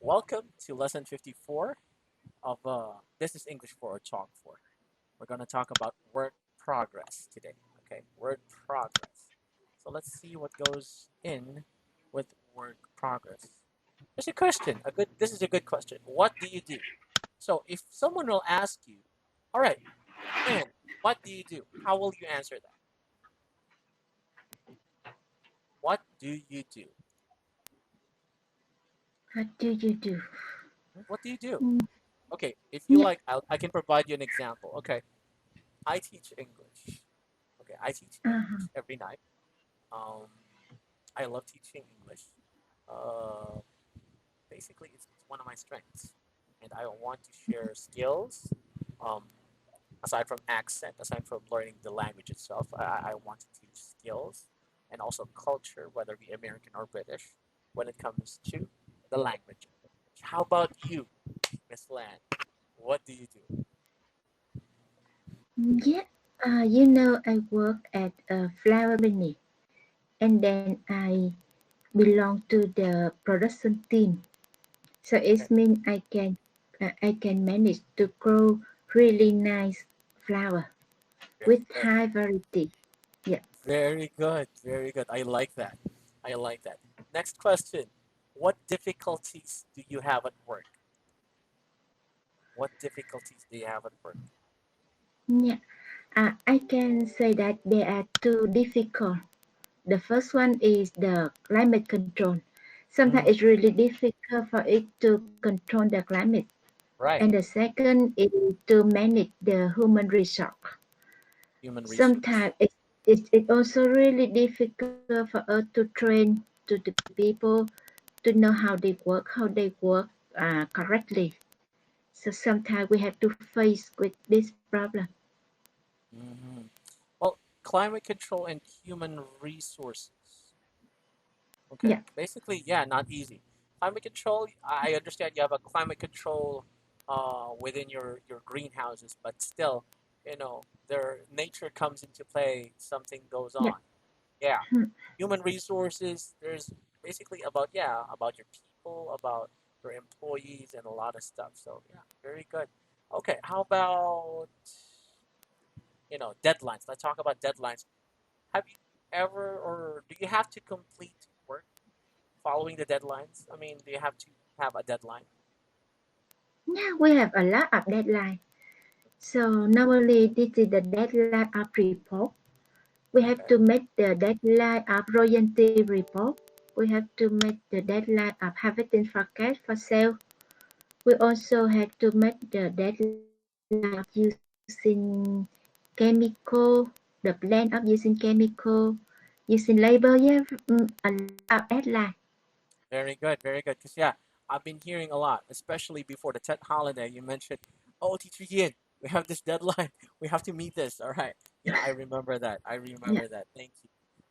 Welcome to lesson 54 of This is English for or Talk for. We're going to talk about word progress today. Okay, word progress. So let's see what goes in with word progress. There's a question. This is a good question. What do you do? So if someone will ask you, all right, and what do you do? How will you answer that? What do you do? What do you do? What do you do? Mm, Okay, if you Yeah. like, I can provide you an example. Okay, I teach English. Okay, I teach Uh-huh. English every night. Um, I love teaching English. Uh, Basically, it's one of my strengths, and I want to share skills. Um, Aside from accent, aside from learning the language itself, I want to teach skills and also culture, whether it be American or British, when it comes to the language. How about you, Miss Lan? What do you do? Yeah. I work at a flower business, and then I belong to the production team. So Okay, it means I can manage to grow really nice flower very with good. high variety. Yeah. Very good. Very good. I like that. I like that. Next question. What difficulties do you have at work? What difficulties do you have at work? Yeah. I can say that they are too difficult. The first one is the climate control. Sometimes Mm, it's really difficult for it to control the climate. right. And the second is to manage the human resource. Human resource. Sometimes it's also really difficult for us to train to the people to know how they work correctly. So sometimes we have to face with this problem. Hmm. Well, climate control and human resources. Okay. Yeah, Basically, yeah, not easy. Climate control, I understand you have a climate control within your greenhouses, but still, their nature comes into play, something goes yeah, on. Yeah. hmm, Human resources, there's basically about, yeah, about your people, about your employees and a lot of stuff. So, yeah, very good. Okay, how about, deadlines? Let's talk about deadlines. Have you ever or do you have to complete work following the deadlines? I mean, do you have to have a deadline? yeah. We have a lot of deadline. So normally this is the deadline of report. We have to Okay. make the deadline of royalty report. We have to make the deadline of harvesting forecast for sale. We also have to make the deadline of using chemical, the plan of using chemical, using labor. Yeah, a lot of deadline. Very good, very good. Because, yeah, I've been hearing a lot, especially before the Tet holiday. You mentioned, oh, Teacher Gian, we have this deadline. We have to meet this. All right. Yeah, I remember that. I Yeah. remember that. Thank you.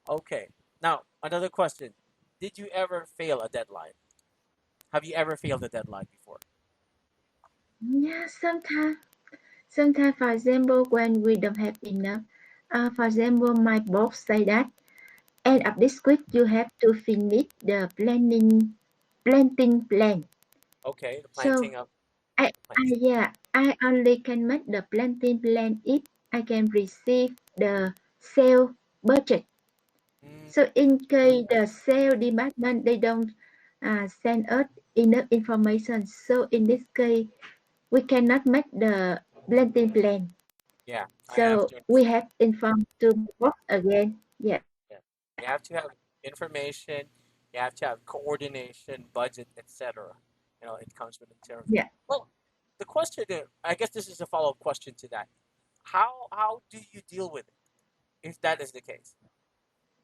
Okay. Now, another question. Did you ever fail a deadline? Have you ever failed a deadline before? Yeah, sometimes, for example, when we don't have enough, for example, my boss say that end of this week you have to finish the planting plan. Okay, the So planting of I plants. yeah, I only can make the planting plan if I can receive the sale budget. Mm, So in case the sale department they don't send us enough information, so in this case we cannot make the planting plan. yeah, I have So to we understand. have informed to my boss again. Yeah, Yeah. You have to have information, you have to have coordination, budget, etc. It comes with in terms. yeah. Well, the question is, I guess this is a follow-up question to that. How do you deal with it if that is the case?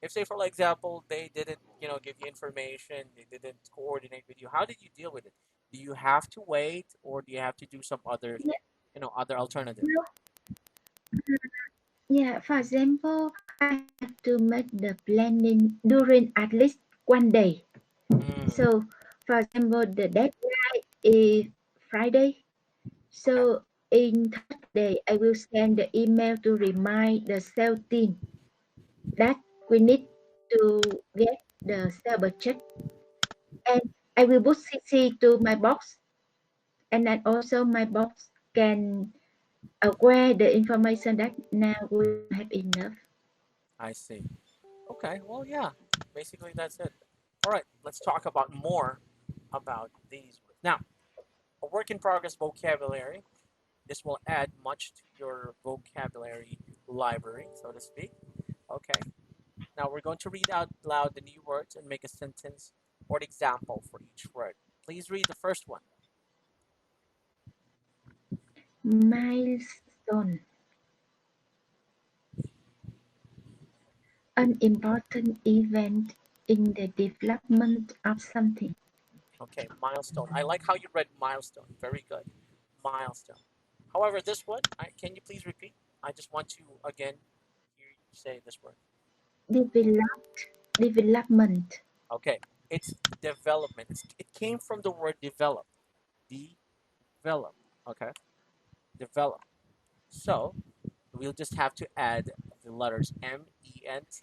If say for example they didn't, give you information, they didn't coordinate with you, how did you deal with it? Do you have to wait or do you have to do some other, Yeah, other alternative? no, yeah. For example, I have to make the planning during at least 1 day. Mm, So, for example, the deadline is Friday. okay. So, in Thursday, I will send the email to remind the sales team that we need to get the sale budget. And I will put CC to my box, and then also my box can aware the information that now we don't have enough. I see. Okay, well, yeah, basically that's it. All right, let's talk about more about these words. Now, a work in progress vocabulary. This will add much to your vocabulary library, so to speak. Okay, now we're going to read out loud the new words and make a sentence or an example for each word. Please read the first one. Milestone, an important event in the development of something. Okay, milestone. I like how you read milestone. Very good. Milestone. However, this one, can you please repeat? I just want to again hear you say this word. Development, Okay, it's development. It came from the word develop. Develop. Okay, develop. So we'll just have to add the letters MENT.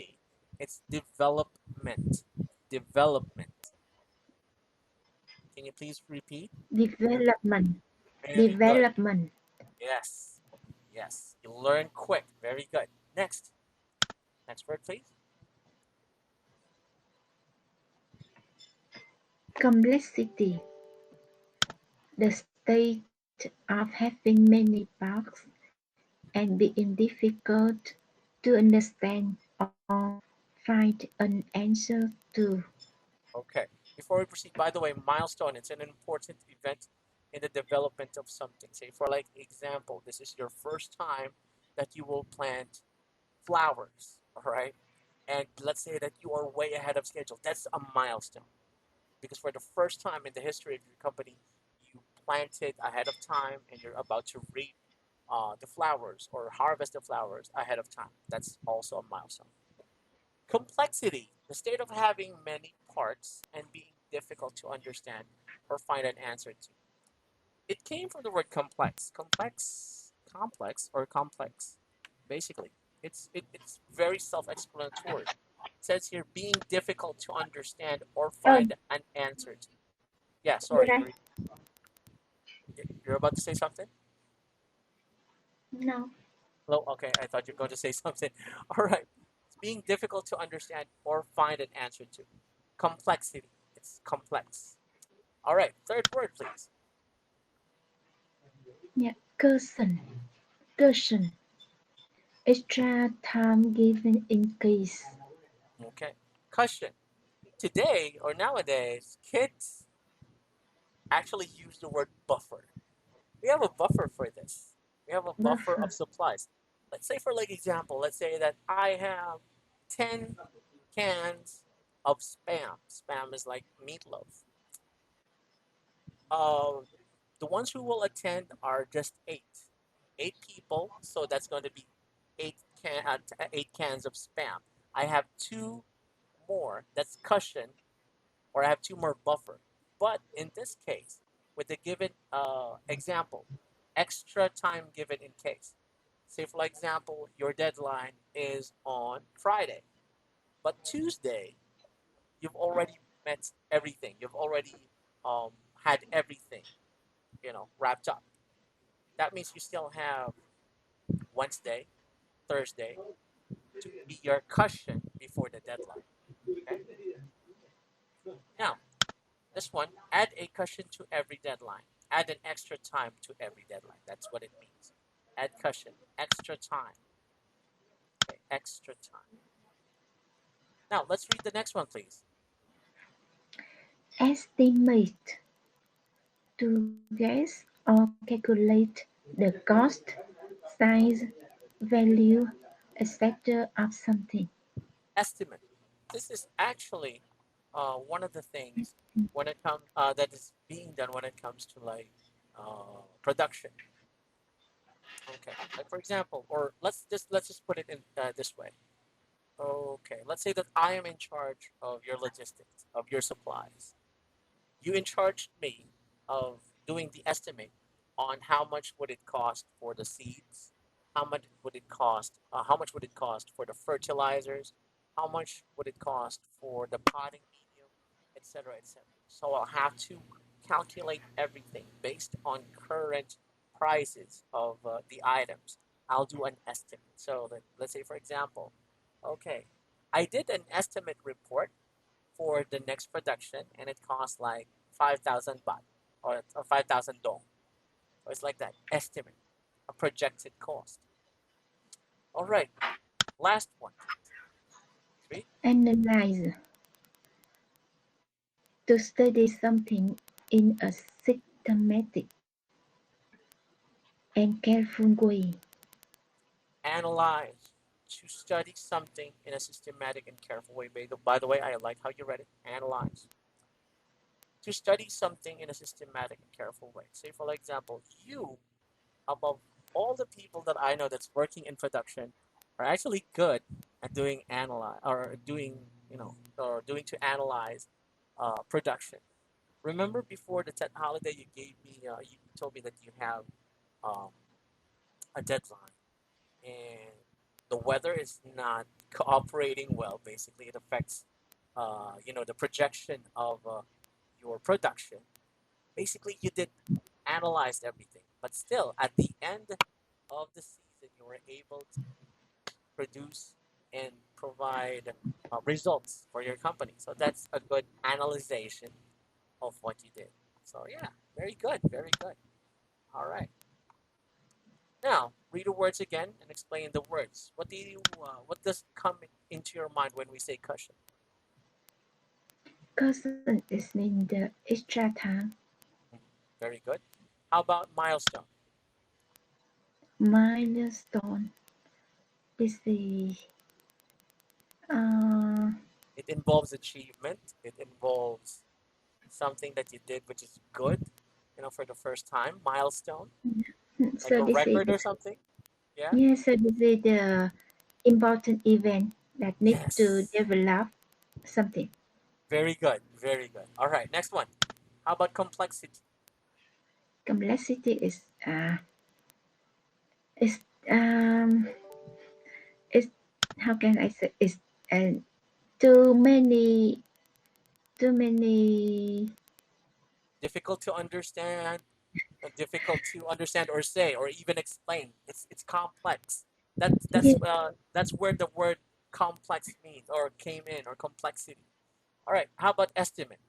It's development. Development. Can you please repeat? development, Very good. development. Yes. Yes. You learn quick. Very good. Next. Next word, please. Complexity, the state of having many parts and being difficult to understand or find an answer to. Okay. Before we proceed, by the way, milestone, it's an important event in the development of something. Say, for like example, this is your first time that you will plant flowers, all right? And let's say that you are way ahead of schedule. That's a milestone because for the first time in the history of your company, you planted ahead of time and you're about to reap the flowers or harvest the flowers ahead of time. That's also a milestone. Complexity, the state of having many parts and being difficult to understand or find an answer to. It came from the word complex. Complex or complex. Basically, it's very self-explanatory. It says here being difficult to understand or Oh, find an answer to. Yeah, you're sorry, right. you're about to say something. No. Hello. Okay, I thought you were going to say something. All right. It's being difficult to understand or find an answer to. Complexity. It's complex. All right. Third word, please. Yeah. Cushion. Extra time given in case. Okay. Cushion. Today or nowadays, kids actually use the word buffer. We have a buffer for this. We have a buffer of Buffer. supplies. Let's say, for like example, let's say that I have 10 cans of spam. Spam is like meatloaf. Uh, the ones who will attend are just eight people. So that's going to be eight cans of spam. I have two more. That's cushion, or I have two more buffer. But in this case, with the given example, extra time given in case. Say for example, your deadline is on Friday, but Tuesday you've already met everything. You've already um, had everything, wrapped up. That means you still have Wednesday, Thursday to be your cushion before the deadline. Okay. Now, this one, add a cushion to every deadline. Add an extra time to every deadline. That's what it means. Add cushion, extra time. Okay, extra time. Now, let's read the next one, please. Estimate. To guess or calculate the cost, size, value, etc. of something. Estimate. This is actually one of the things when it comes that is being done when it comes to like production. Okay, like for example, or let's just put it in this way. Okay, let's say that I am in charge of your logistics, of your supplies. You in charge me of doing the estimate on how much would it cost for the seeds, how much would it cost for the fertilizers, how much would it cost for the potting medium, etc., etc. So I'll have to calculate everything based on current prices of the items. I'll do an estimate. So let's say, for example, okay, I did an estimate report for the next production and it costs like 5,000 baht or 5,000 dong. So it's like that estimate, a projected cost. All right, last one. Three. Analyze. To study something in a systematic and careful way. Analyze, to study something in a systematic and careful way. By the way, I like how you read it. Analyze. To study something in a systematic and careful way. Say, for example, you, above all the people that I know that's working in production, are actually good at doing analyze or doing, or doing to analyze production. Remember before the Tet holiday, you gave me, you told me that you have um, a deadline and the weather is not cooperating well. Basically, it affects, the projection of your production. Basically, you did analyze everything, but still, at the end of the season, you were able to produce and provide results for your company. So that's a good analyzation of what you did. So yeah, very good, very good. All right. Now, read the words again and explain the words. What does come into your mind when we say cushion? Caution is in the extra time. Mhm. Very good. How about milestone? Milestone. This is uh, It involves achievement. It involves something that you did which is good, for the first time. Milestone, like so a this is record or something. Yeah. yes, so this is the important event that need to Yes. develop something. Very good. Very good. All right. Next one. How about complexity? Complexity is um is how can I say is uh, too many too many Difficult to understand, difficult to understand or say or even explain. It's complex. yes That's where the word complex means or came in or complexity. All right. How about estimate?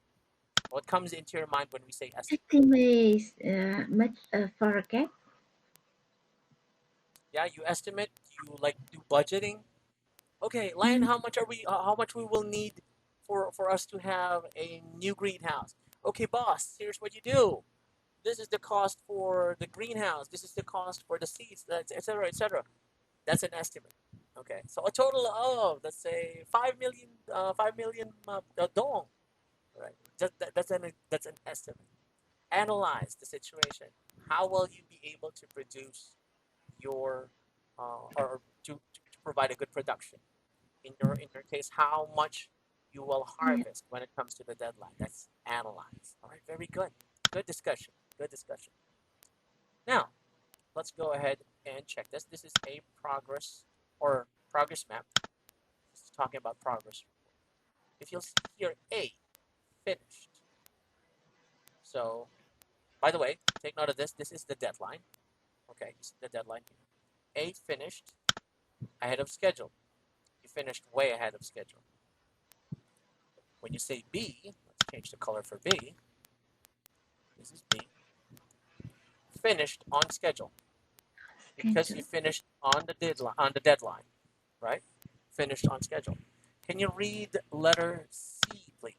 What comes into your mind when we say estimate? estimates much forget. Yeah, you estimate. You like do budgeting. Okay, Lion, Mm, how much are we? How much we will need for us to have a new greenhouse? Okay, boss. Here's what you do. This is the cost for the greenhouse. This is the cost for the seeds, etc., etc. That's an estimate. Okay, so a total of let's say 5 million, 5 million dong. Right, that's an estimate. Analyze the situation. How will you be able to produce your or to provide a good production? In your case, how much you will yeah. harvest when it comes to the deadline. That's analyze. All right, very good. Good discussion. Good discussion. Now, let's go ahead and check this. This is a progress map. This is talking about progress. If you'll see here, A, finished. So, by the way, take note of this. This is the deadline. Okay, you see the deadline here. A, finished ahead of schedule. You finished way ahead of schedule. When you say B, let's change the color for B. This is B. Finished on schedule because you Schedule. finished on the deadline, right? Finished on schedule. Can you read letter C, please?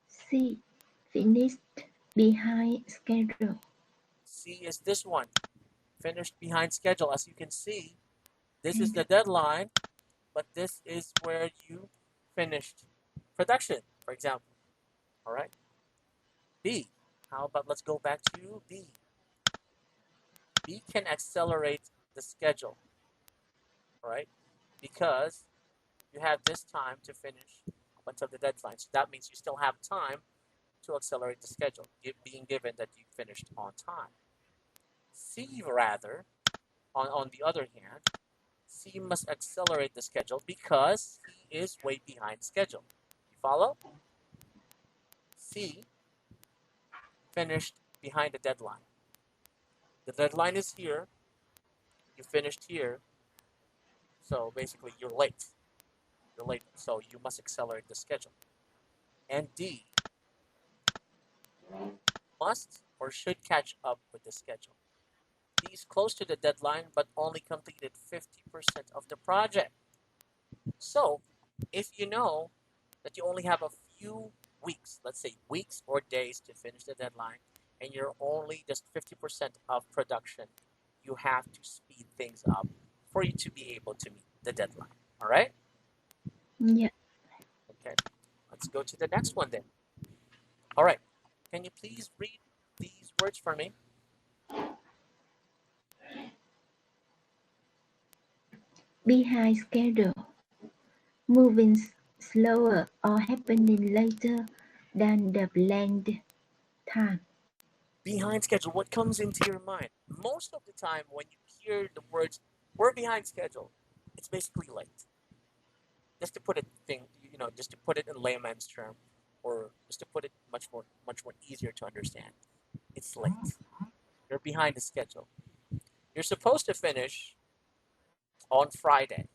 C. Finished behind schedule. C is this one. Finished behind schedule. As you can see, this is the And deadline, but this is where you finished production, for example. All right. B. How about let's go back to B. B can accelerate the schedule, right? Because you have this time to finish up until the deadline. So that means you still have time to accelerate the schedule, being given that you finished on time. C, rather, on the other hand, C must accelerate the schedule because he is way behind schedule. You follow? C, finished behind the deadline. The deadline is here, you finished here, so basically you're late. You're late, so you must accelerate the schedule. And D, must or should catch up with the schedule. D is close to the deadline but only completed 50% of the project. So, if you know that you only have a few weeks, let's say weeks or days to finish the deadline, and you're only just 50% of production, you have to speed things up for you to be able to meet the deadline. All right? Yeah. Okay. Let's go to the next one then. All right. Can you please read these words for me? Behind schedule, moving slower or happening later than the planned time. Behind schedule, what comes into your mind? Most of the time, when you hear the words, we're behind schedule, it's basically late. Just to put it just to put it in layman's term, or just to put it much more easier to understand. It's late. You're behind the schedule. You're supposed to finish on Friday,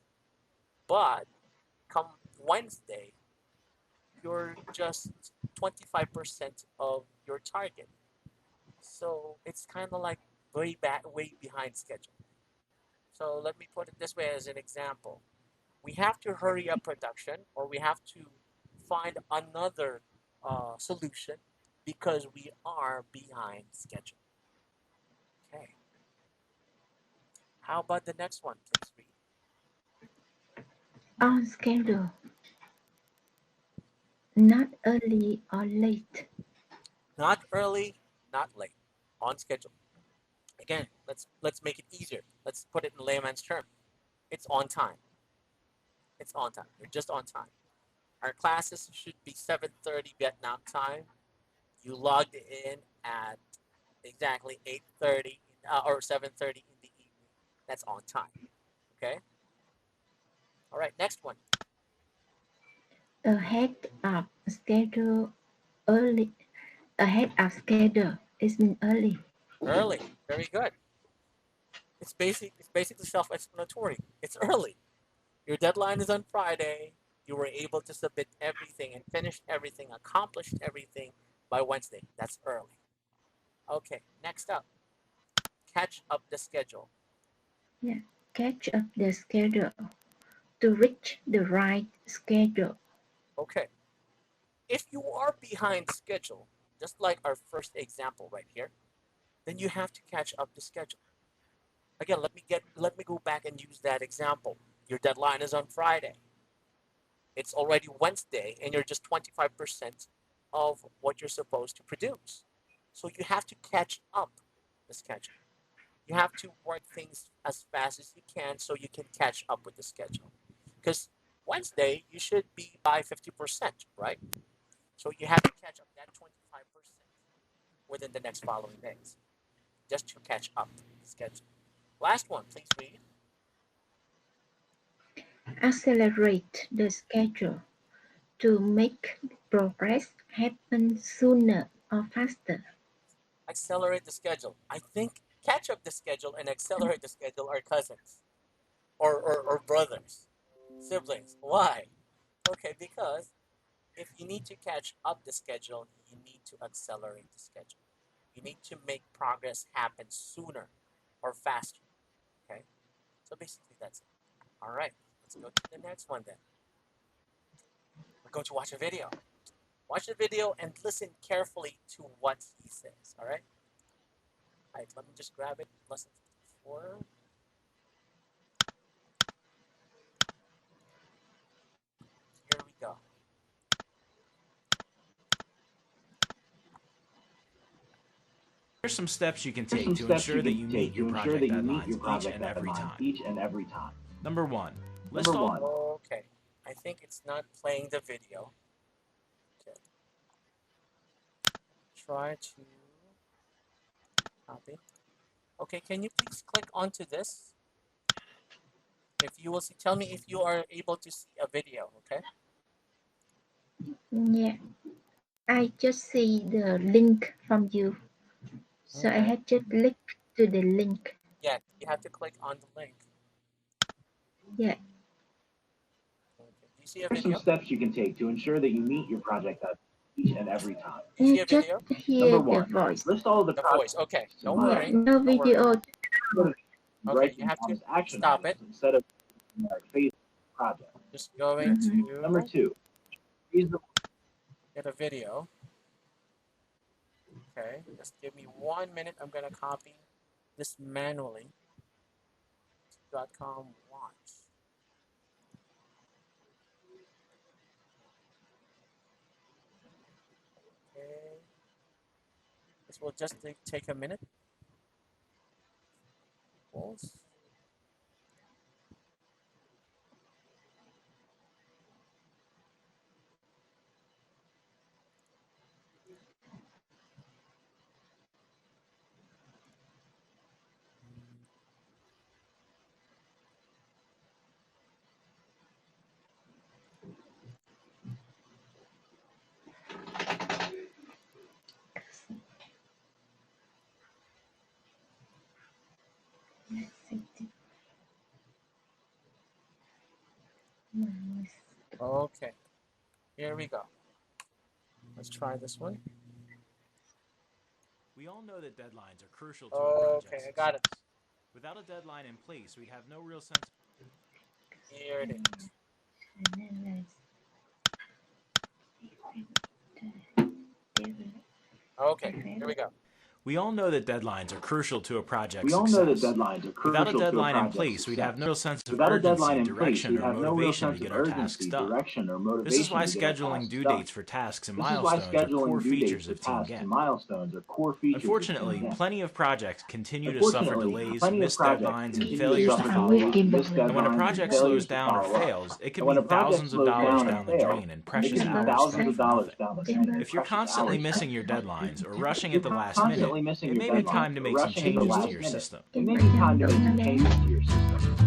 but come Wednesday, you're just 25% of your target. So it's kind of like way behind schedule. So let me put it this way as an example. We have to hurry up production, or we have to find another solution because we are behind schedule. Okay. How about the next one? Please read. On schedule, not early or late. Not early, not late. On schedule. Again, let's make it easier. Let's put it in layman's term. It's on time. It's on time. You're just on time. Our classes should be 7:30 Vietnam time. You logged in at exactly 8:30 or 7:30 in the evening. That's on time. Okay. All right. Next one. Ahead of schedule, early. Ahead of schedule, it means early. Early. Very good. It's basic. It's basically self-explanatory. It's early. Your deadline is on Friday. You were able to submit everything and finish everything, accomplished everything by Wednesday. That's early. Okay. Next up, catch up the schedule. Yeah. Catch up the schedule to reach the right schedule. Okay. If you are behind schedule, just like our first example right here, then you have to catch up the schedule. Again, let me go back and use that example. Your deadline is on Friday. It's already Wednesday and you're just 25% of what you're supposed to produce. So you have to catch up the schedule. You have to work things as fast as you can so you can catch up with the schedule. Because Wednesday you should be by 50%, right? So you have to catch up that 25% within the next following days just to catch up the schedule. Last one, please read. Accelerate the schedule to make progress happen sooner or faster. Accelerate the schedule. I think catch up the schedule and accelerate the schedule are cousins or brothers, siblings. Why? Okay, because if you need to catch up the schedule, you need to accelerate the schedule. You need to make progress happen sooner or faster. Okay, so basically that's it. All right, let's go to the next one then. We're going to watch a video. Watch the video and listen carefully to what he says. All right. All right. Let me just grab it. Lesson 4. Here we go. Here's some steps you can take to ensure that you meet your project deadlines each and every time. Number one, list all. Okay. I think it's not playing the video. Okay. Try to copy. Okay. Can you please click onto this? If you will see, tell me if you are able to see a video. Okay. Yeah. I just see the link from you. So I Okay. had to click to the link. Yeah, you have to click on the link. Yeah. Okay. Do you see a Here's some video? steps you can take to ensure that you meet your project deadline each and every time. Do you see a Just video? hear Number the one, voice. list all of the The projects voice. Okay. in Don't Yeah, worry. milestones. no Don't worry. video. Okay. Write You them have down to as action stop items it. instead of generic phase of the project. Just going Mm-hmm. Number to two, reasonable. get a video. Okay. Just give me 1 minute. I'm gonna copy this manually. .com watch. Okay. This will just take a minute. Pause. Okay. Here we go. Let's try this one. We all know that deadlines are crucial to a Okay, project's I got success. it. Without a deadline in place, we'd have no real sense. Here it is. Okay, here we go. We all know that deadlines are crucial to a project's We all know that success. deadlines are Without a crucial to a deadline in project's place, we'd have success. no real sense of Without a urgency, deadline in place, direction, we'd or have no real motivation to sense of get our tasks urgency, done. direction, or This is motivation why to get our scheduling tasks due done. dates for tasks and This is why milestones are core scheduling due dates features for of Team tasks and Gen. milestones are core features of Team Unfortunately, Gen. plenty of projects continue to suffer Unfortunately, delays, plenty of missed projects deadlines, and continue to failures to suffer follow delays, up. missed And when a deadlines, and project slows failures to down or follow up. fails, it can And when be a project thousands of slows dollars down or down the fails, drain and it precious can be hours thousands spent of for dollars nothing. down the drain. If you're Precious constantly hours missing spent your for nothing. deadlines or rushing If at you're the last minute, constantly missing it your may be time deadlines to or make some rushing at the changes to last your minute, system. it may be time to make some changes to your system.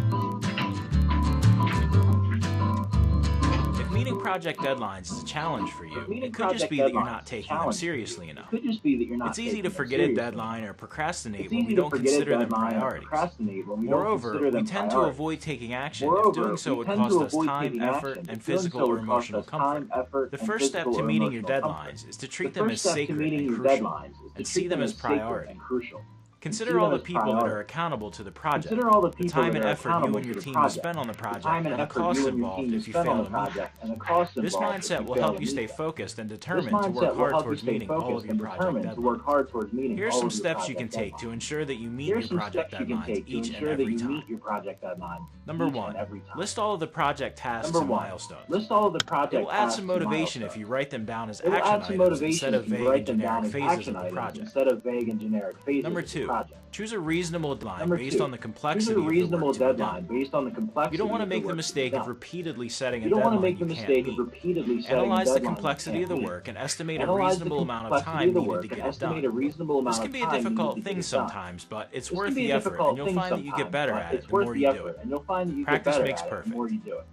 If meeting project deadlines is a challenge for you, it could just be that you're not taking them seriously It enough. could just be that you're not It's easy taking to them forget a seriously. deadline or procrastinate It's when we easy to don't forget a consider them deadline or priorities. procrastinate when we don't Moreover, consider we them tend to priorities. avoid taking action if Moreover, doing so we would tend cost to us avoid time, taking effort, action and if doing physical so or would cost emotional us comfort. time, effort, The and first step physical to or meeting your emotional comfort. deadlines is to The treat them as first step to sacred meeting and your crucial, deadlines is to and see treat them them as as sacred priority. and crucial. Consider all the people that are accountable to the project, Consider all the the people time that and are effort you accountable and to your the team will project, spend on the the project, time and and the effort costs you and your involved team if you spend on fail the to meet them. project, and the costs This involved if mindset you will fail help to you meet stay them. focused and This determined to work mindset will hard help you towards stay meeting all focused of your and project determined to work deadlines. hard towards meeting Here are all some of your steps you can project take to deadlines. ensure that you meet Here are your some project steps you can deadlines take to each and ensure that every you time. meet your project deadlines Number each one, and every time. list all of the project tasks Number and one, milestones. list all of the It project will add tasks some and motivation if milestones. you write them down as It will action add some items motivation instead if of you vague write and them down generic as phases action of the items project. instead of vague and generic phases Number of the two, project. choose a reasonable deadline Number based on two, the choose a complexity of the work reasonable to be done. deadline based on the You complexity don't want to of the make the work to be mistake of done. repeatedly setting a You don't want to deadline make you the can't mistake of meet. repeatedly setting a Analyze the deadline you complexity can't of the meet. work and estimate a Analyze the reasonable amount of complexity time of the needed to work and get it done. estimate a reasonable This amount can of be a time needed difficult to get thing it done. sometimes, but it's This worth can be the a effort, and difficult you'll thing find that you get sometimes, better but at it it's the worth more the you do effort, it. and you'll find that you get Practice better makes at it the more perfect. you do it.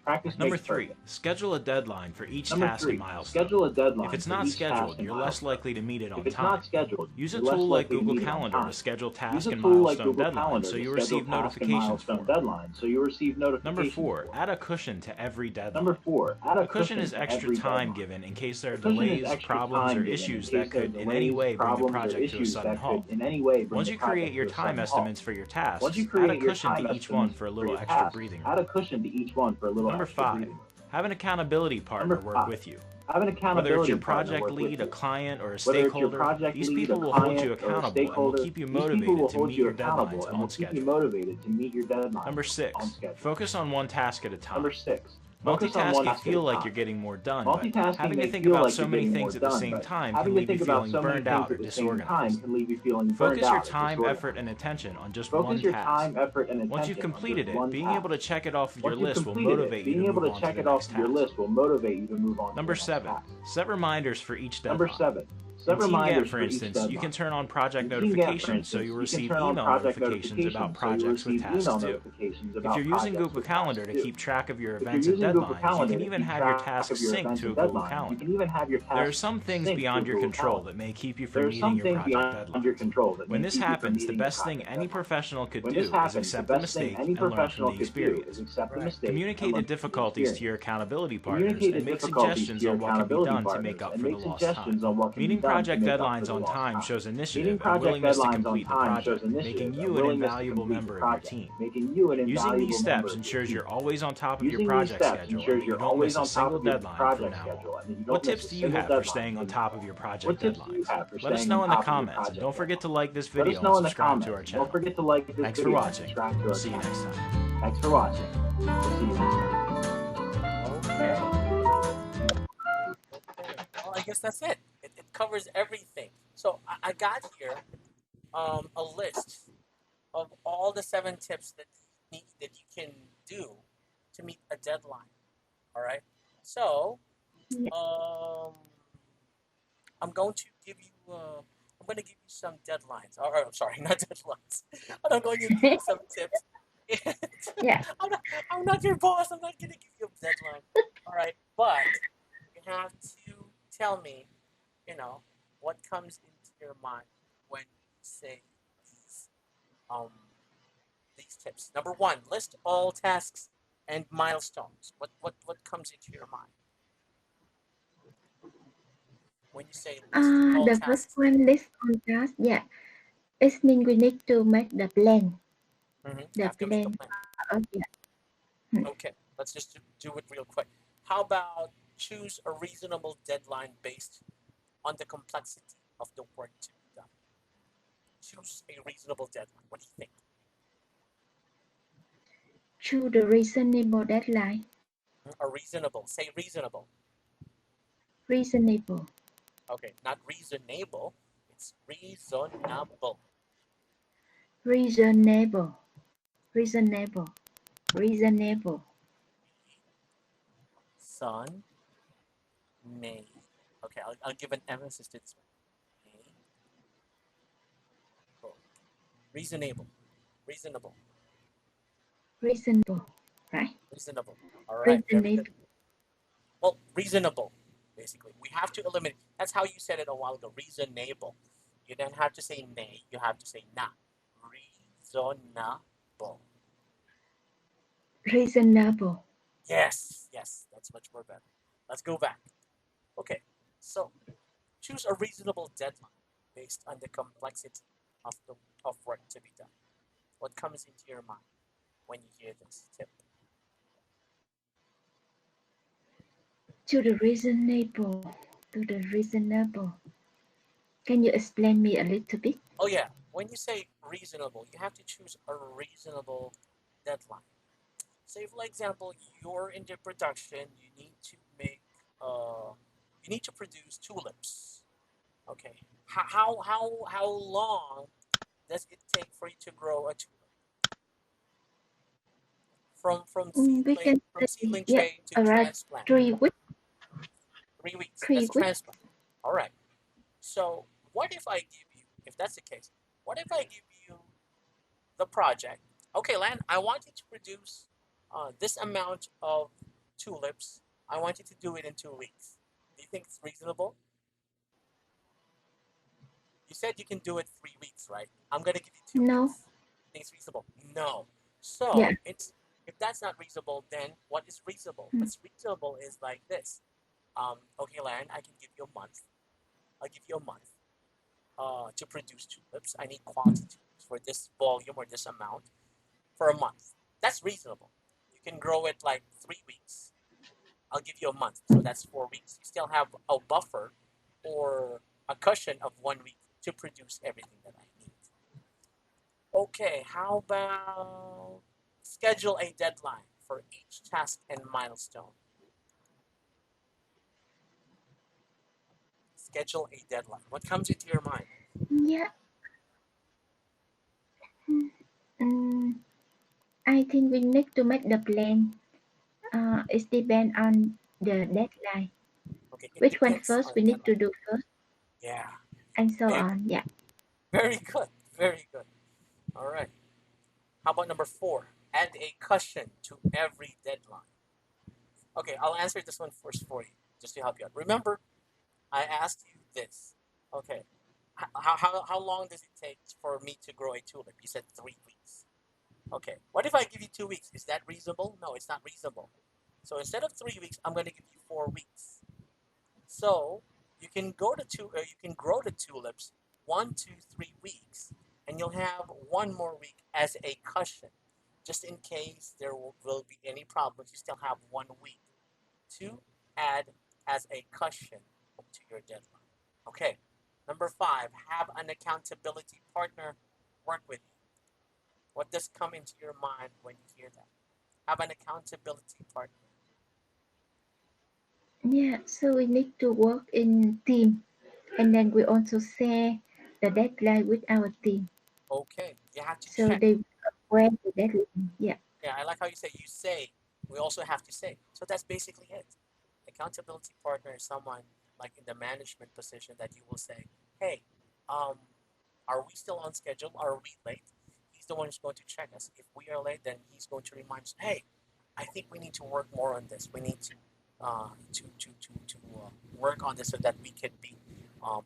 Practice Number makes three, perfect. schedule a deadline for each Number task three, and milestone. schedule a If deadline it's for not each task scheduled, and you're less milestone. likely to meet it If on it's time. not scheduled, Use a you're less tool like likely to Google meet it on Calendar to time. schedule Use task a and tool like milestone Google deadlines Calendar so to you schedule receive task and notifications milestone for it. deadlines so you receive Number notifications four, for it. add a cushion to every deadline. Number four, add a A cushion cushion is to extra every time deadline. given in case there A are cushion is delays, extra problems, or time given in issues case that there are could in any delays, way bring the problems, or project to a issues sudden that could halt. in any way bring Once the you create project your to a time sudden halt. estimates for your Once tasks, you add a create your cushion time to each one estimates for a for little your extra tasks, breathing add room. a cushion to each one for a little Number extra five, breathing room. have an accountability partner Number work five, with you. have an Whether it's accountability your partner project work with lead, a you. client, or a Whether it's your stakeholder, project these lead, a people will hold you client, or a accountable and will stakeholder, keep you these people will motivated to hold meet you your deadlines accountable and will on keep you schedule. motivated to meet your Number deadlines on six, schedule. focus on one task at a Number time. six, focus on one Multitasking task at a feel like time. you're getting more done, but Multitasking having to may think feel about like so you're many getting more things at the done, same but time having can to leave you think about feeling so many burned things out or at the same time disorganized. can leave you feeling burned Focus your out or time, effort, disorganized. and attention on just Focus one your task. time, effort, and Once you've attention on completed just it, one being able to task. check it off of your Once you've list will completed motivate it, you to being able move to on to check the it off next of your task. list will motivate you to move on to the Number next seven, task. set reminders for each Number deadline. seven, In Team Get, for instance, you can turn on project notifications so you'll receive email notifications about projects with tasks due. If you're using Google Calendar to keep track of your events and deadlines, you can even have your tasks synced to a Google Calendar. There are some things beyond your control that may keep you from meeting your project deadlines. When this happens, the best thing any professional could do is accept the mistake and learn from the experience. Right. Communicate the difficulties to your accountability partners and make suggestions on what can be done to make up for the lost time. Meeting project deadlines on time shows initiative and willingness to complete the project, making you an invaluable member of your team. Using these steps ensures you're always on top of your project schedule and that you don't miss a single deadline from now on. What tips do you have for staying on top of your project deadlines? Let us know in the comments, and don't forget to like this video and subscribe to our channel. Thanks for watching. We'll see you next time. Okay. Well, I guess that's it. It covers everything. So I got here a list of all the 7 tips that you can do to meet a deadline. All right. So I'm going to give you some deadlines. Or sorry, not deadlines. I'm going to give you some tips. Yeah. I'm not your boss. I'm not going to give you a deadline. All right, but you have to tell me, what comes into your mind when you say these tips. Number 1, list all tasks and milestones. What comes into your mind when you say list all The tasks? first one, list on task. Yeah, it means we need to make the plan. You The have to make a plan. plan. Yeah. Okay, let's just do it real quick. How about choose a reasonable deadline based on the complexity of the work to be done? Choose a reasonable deadline. What do you think? Choose the reasonable deadline. A reasonable. Say reasonable. Reasonable. Okay, not reasonable. It's reasonable. Reasonable. Reasonable. Reasonable. Son, may. Okay, I'll give an emphasis to this one. May. Reasonable. Reasonable. Reasonable. Right? Reasonable. All right, very good. Reasonable. Well, reasonable, basically. We have to eliminate. That's how you said it a while ago. Reasonable. You don't have to say may. You have to say na. Reasonable. Reasonable. Yes, that's much more better. Let's go back. Okay, so choose a reasonable deadline based on the complexity of work to be done. What comes into your mind when you hear this tip? To the reasonable. To the reasonable. Can you explain me a little bit? Oh yeah, when you say reasonable, you have to choose a reasonable deadline. Say, for example, you're in the production. You need to make. You need to produce tulips. Okay. How long does it take for you to grow a tulip? From We can seedling say, tray to around transplant. 3 weeks. 3 weeks. 3 That's weeks. transplant. All right. So what if I give you, if that's the case, what if I give you the project? Okay, Lan, I want you to produce this amount of tulips. I want you to do it in 2 weeks. Do you think it's reasonable? You said you can do it 3 weeks, right? I'm gonna give you 2 No. weeks. Think it's reasonable? No. So Yeah. if that's not reasonable, then what is reasonable? What's reasonable is like this. Okay, Lan, I can give you a month. I'll give you a month to produce tulips. I need quantity tulips for this volume or this amount for a month. That's reasonable. You can grow it like 3 weeks. I'll give you a month, so that's 4 weeks. You still have a buffer or a cushion of 1 week to produce everything that I need. Okay, how about schedule a deadline for each task and milestone? Schedule a deadline. What comes into your mind? Yeah. I think we need to make the plan. It depends on the deadline. Okay, it Which one depends first on we the need to deadline. do first? Yeah. and so I agree. on. Yeah. Very good. Very good. All right. How about number 4? Add a cushion to every deadline. Okay, I'll answer this one first for you, just to help you out. Remember, I asked you this. Okay, how long does it take for me to grow a tulip? You said 3 weeks. Okay, what if I give you 2 weeks? Is that reasonable? No, it's not reasonable. So instead of 3 weeks, I'm going to give you 4 weeks. So you can grow the tulips 1 to 3 weeks, and you'll have one more week as a cushion, just in case there will be any problems. You still have 1 week to add as a cushion to your deadline. Okay. Number 5, have an accountability partner work with you. What does come into your mind when you hear that? Have an accountability partner. Yeah. So we need to work in team, and then we also share the deadline with our team, Okay. You have to so check. they aware the deadline. Yeah. Yeah, I like how you say. We also have to say. So that's basically it. Accountability partner is someone like in the management position that you will say, hey, um, are we still on schedule? Are we late? He's the one who's going to check us. If we are late, then he's going to remind us, hey, I think we need to work more on this. We need to work on this so that we can be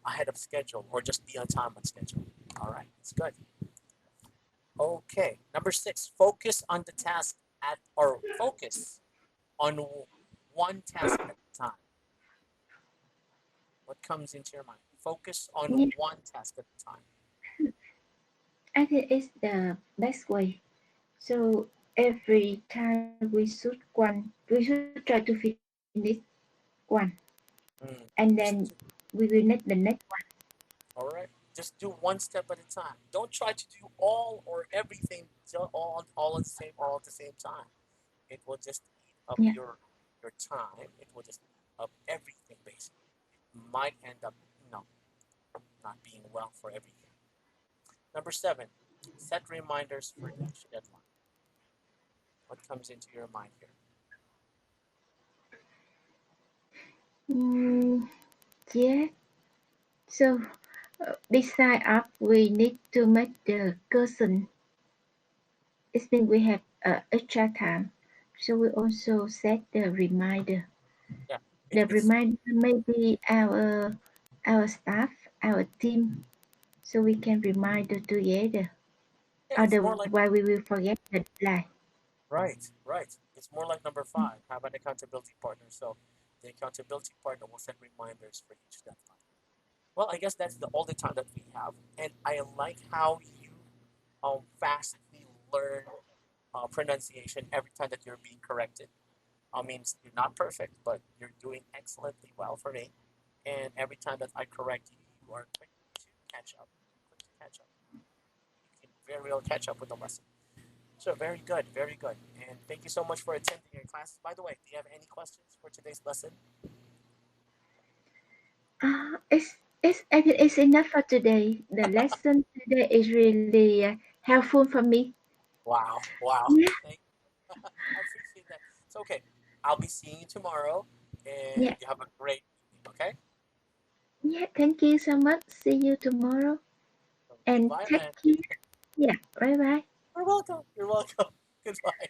ahead of schedule or just be on time on schedule. All right, it's good. Okay, number 6, focus on the task at or focus on one task at a time. What comes into your mind? Focus on Yeah. one task at a time. I think it's the best way. So every time we shoot one, we should try to finish one, and then Just we will make the next one. all right. Just do one step at a time. Don't try to do all or everything all at the same all at the same time. It will just eat up Yeah. your time. It will just eat up everything basically. It might end up not being well for everything. Number 7, set reminders for each deadline. What comes into your mind here? Mm, yeah. So beside up, we need to make the person. It means we have extra time. So we also set the reminder. Yeah, The it's reminder may be our staff, our team, so we can remind together. yeah, it's more Otherwise, like we will forget the deadline. right, right. It's more like number 5. Have an accountability partner. So the accountability partner will set reminders for each deadline. Well, I guess that's the all the time that we have, and I like how you fastly learn pronunciation every time that you're being corrected. I mean, you're not perfect, but you're doing excellently well for me. And every time that I correct you, you are quick to catch up. Quick to catch up. You can very well catch up with the lesson. So very good, very good. And thank you so much for attending your classes. By the way, do you have any questions for today's lesson? I think it's enough for today. The lesson today is really helpful for me. Wow, wow. Yeah, Thank I appreciate that. It's okay. I'll be seeing you tomorrow, and yeah, you have a great evening, okay? yeah. Thank you so much. See you tomorrow So and goodbye, take and care. Yeah, bye bye. you're welcome. You're welcome. Goodbye.